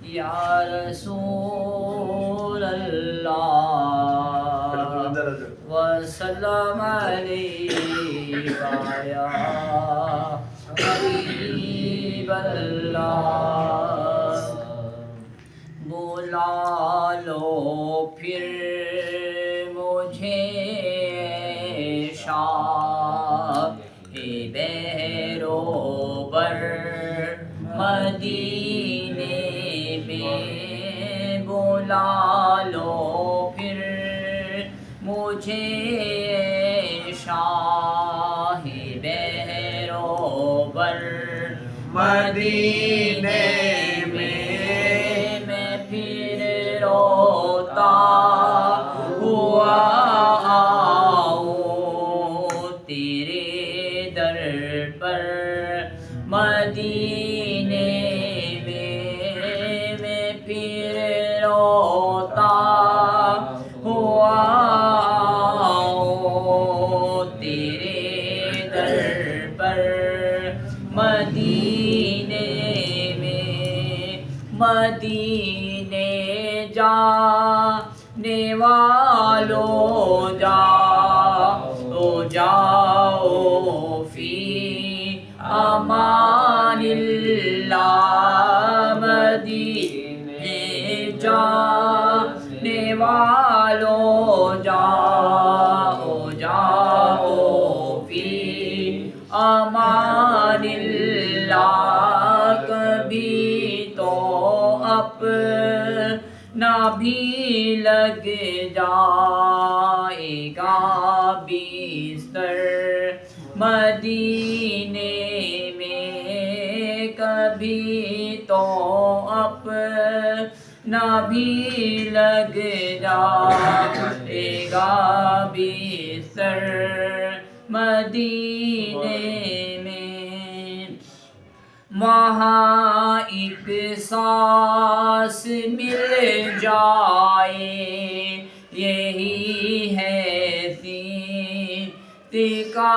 یا رسول اللہ وسلم علیک یا حبیب اللہ بلا لو پھر مجھے شاہ بہرو بر مدینے میں بلا لو پھر مجھے شاہ بہرو بر مدینے میں پھر روتا ہوا آؤں تیرے در پر مدینے میں پھر روتا ہوا آؤں تیرے در پر مدینے مدینے جانے والوں جاؤ فی امان اللہ مدینے جانے والوں جاؤ فی امان اللہ کبھی تو اپنا بھی لگ جائے گا بستر مدینے میں کبھی تو اپنا بھی لگ جائے گا بستر مدینے میں وہاں ایک سانس مل جائے یہی ہے سیت کا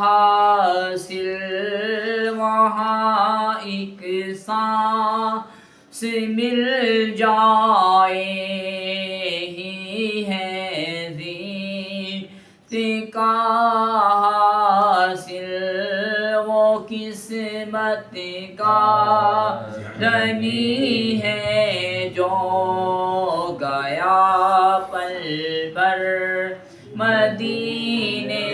حاصل وہاں ایک سانس مل جائے یہی ہے سیت کا حاصل وہ قسمت کا دھنی ہے جو گیا پل بھر مدینے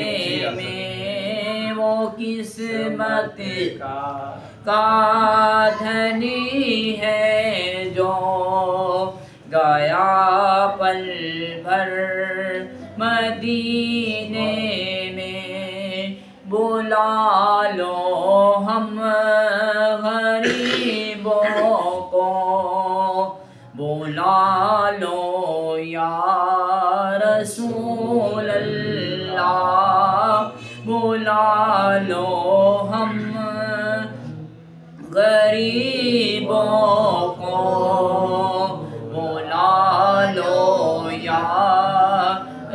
میں وہ قسمت کا دھنی ہے جو گیا پل بھر مدینے میں بلا لو ہم غریبوں کو بلا لو یا رسول اللہ بلا لو ہم غریبوں کو بلا لو یا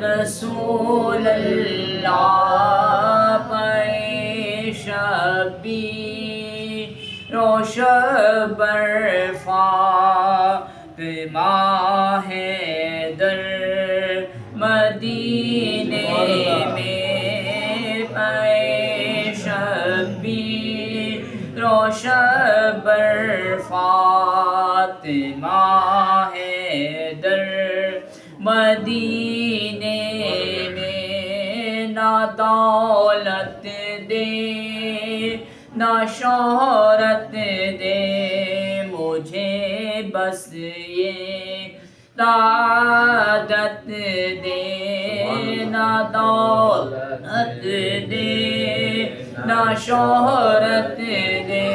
رسول اللہ پیشبی روشبر فاطمہ حیدر مدینے میں پیشبی روشبر فاطمہ حیدر مدینے میں نہ دولت دے نہ شہرت دے مجھے بس یہ سعادت دے نہ دولت دے نہ شہرت دے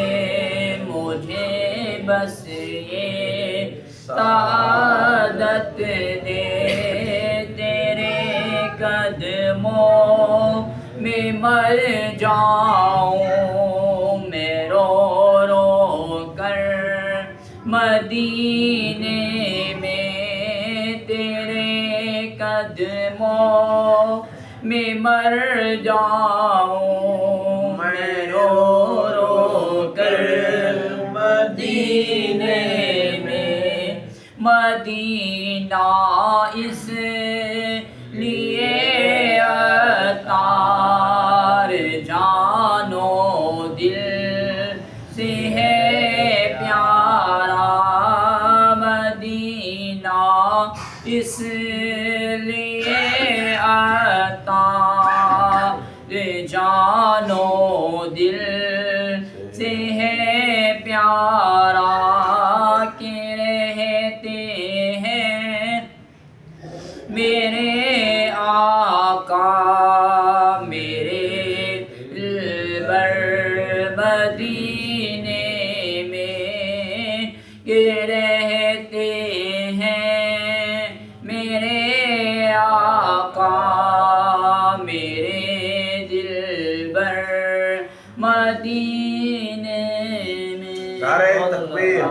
مجھے بس یہ سعادت دے تیرے قدموں میں مر جاؤں میں رو رو کر مدینے میں تیرے قدموں میں مر جاؤں میں رو رو کر میں مدینہ اس لیے عطار جان و دل سے ہے پیارا مدینہ اس لیے عطار جان و دل سے ہے پیارا کہ رہتے ہیں میرے آقا میرے دلبر مدینے میں کہ رہتے ہیں میرے آقا میرے دلبر مدینے میں. نعرہ تکبیر.